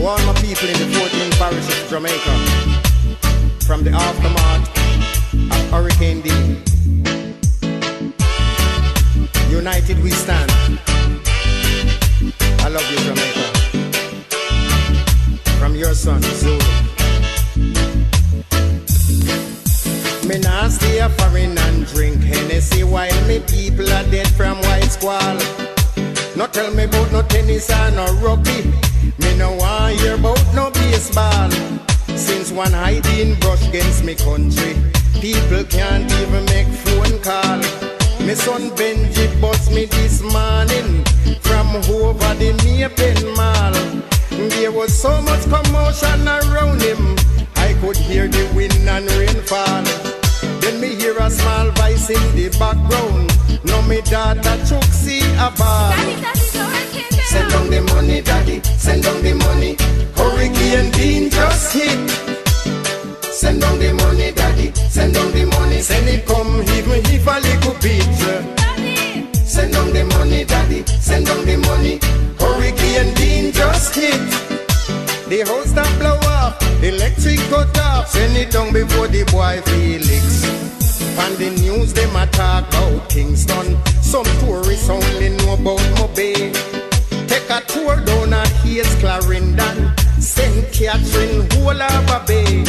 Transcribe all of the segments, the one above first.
To all my people in the 14 parishes of Jamaica, from the aftermath of Hurricane Dine, united we stand. I love you, Jamaica. From your son, Zulu. Me nah stay a foreign and drink Hennessy while me people are dead from white squall. No tell me about no tennis or no rugby. Me no want hear about no baseball. Since one hiding brush against me country, people can't even make phone call. Me son Benji bust me this morning from over the Maple Mall. There was so much commotion around him, I could hear the wind and rainfall. Then me hear a small voice in the background. No, me daughter Chuck see a ball. Send down the money, daddy, send down the money. Hurricane Dine just hit. Send down the money, daddy, send down the money. Send it come even if a little bit. Send down the money, daddy, send down the money. Hurricane Dine just hit. The house that blow up, electric cut off. Send it down before the boy Felix. On the news them a talk about Kingston. Some tourists only know about Mobay. Take a tour down at Hayes, Clarendon, St. Catherine, whole of a bay.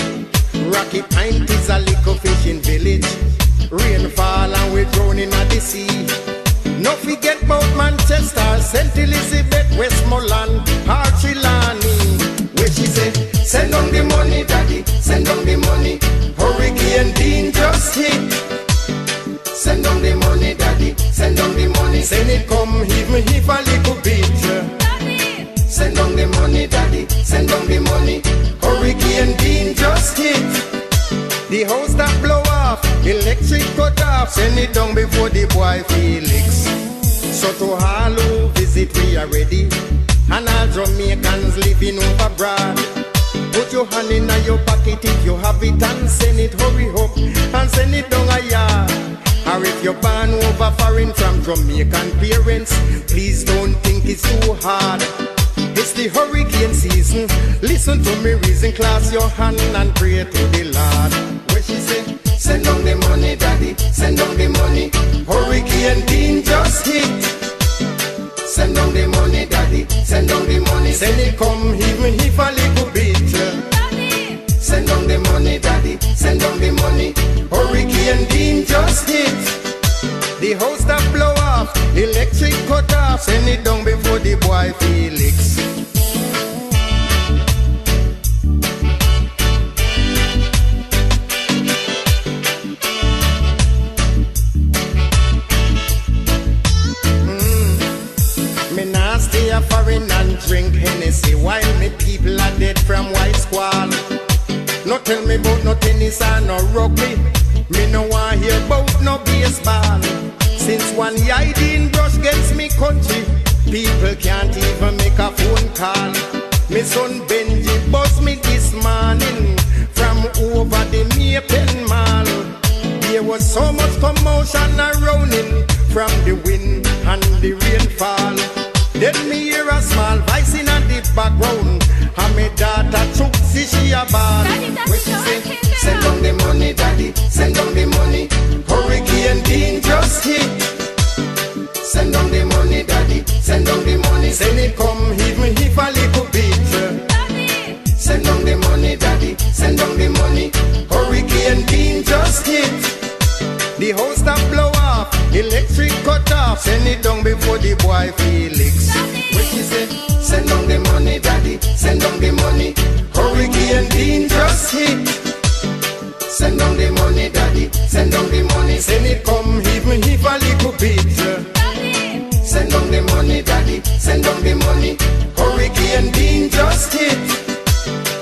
Rocky Point is a little fishing village. Rainfall and we drowning at the sea. No forget about Manchester, St. Elizabeth, Westmoreland, Archilani. Where she said, send down the money, daddy, send down the money. Hurricane Dine just hit. Send down the money, daddy, send down the money. Send it come even if a little bit. Send down the money, daddy, send down the money. Hurricane Dine just hit. The house that blow off, electric cut off. Send it down before the boy Felix. So to all who visit we are ready, and all Jamaicans living over abroad. Put your hand in your pocket if you have it and send it, hurry up and send it down a yard. Or if you're born over foreign from Jamaican parents, please don't think it's too hard. It's the hurricane season, listen to me reason, class your hand and pray to the Lord. Where she say, send down the money, daddy, send down the money. Hurricane Dine just hit. Send down the money, daddy, send down the money. Send it come even if a little bit. Send down the money, daddy, send down the money. Hurricane Dine just hit. The house that blow off, electric cut off. Send it down before the boy Felix. Me nah stay a foreign and drink Hennessy while me people are dead from white squall. No tell me about no tennis or no rugby. Me no want hear about no baseball. Since one hiding brush against me country, people can't even make a phone call. Me son Benji bust me this morning from over the Maple Mall. There was so much commotion around him from the wind and the rainfall. Then me hear a small voice in the background, and me daughter Chuck see she a ball. When she say, send down the money, daddy, send down the money. Hurricane Dine just hit. Send down the money, daddy, send down the money. Send it come even if a little bit. Send down the money, daddy, send down the money. Hurricane Dine just hit. The house that blow off, electric cut off. Send it down before the boy Felix. When she said, send down the money, daddy, send down the money. Hurricane Dine just hit. Send down the money, daddy, send down the money. Send it come even if a little bit. Send down the money, daddy, send down the money. Hurricane Dine just hit.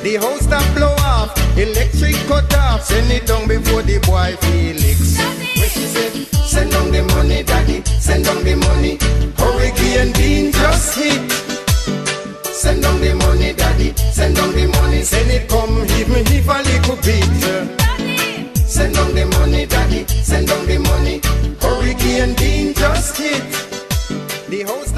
The house that blow off, electric cut off. Send it down before the boy Felix. When she said, send down the money, daddy, send down the money. Hurricane Dine just hit. Send down the money, daddy, send down the money. Send it come even if a little bit. Send down the money, daddy, send down the money. Hurricane Dine just hit. The host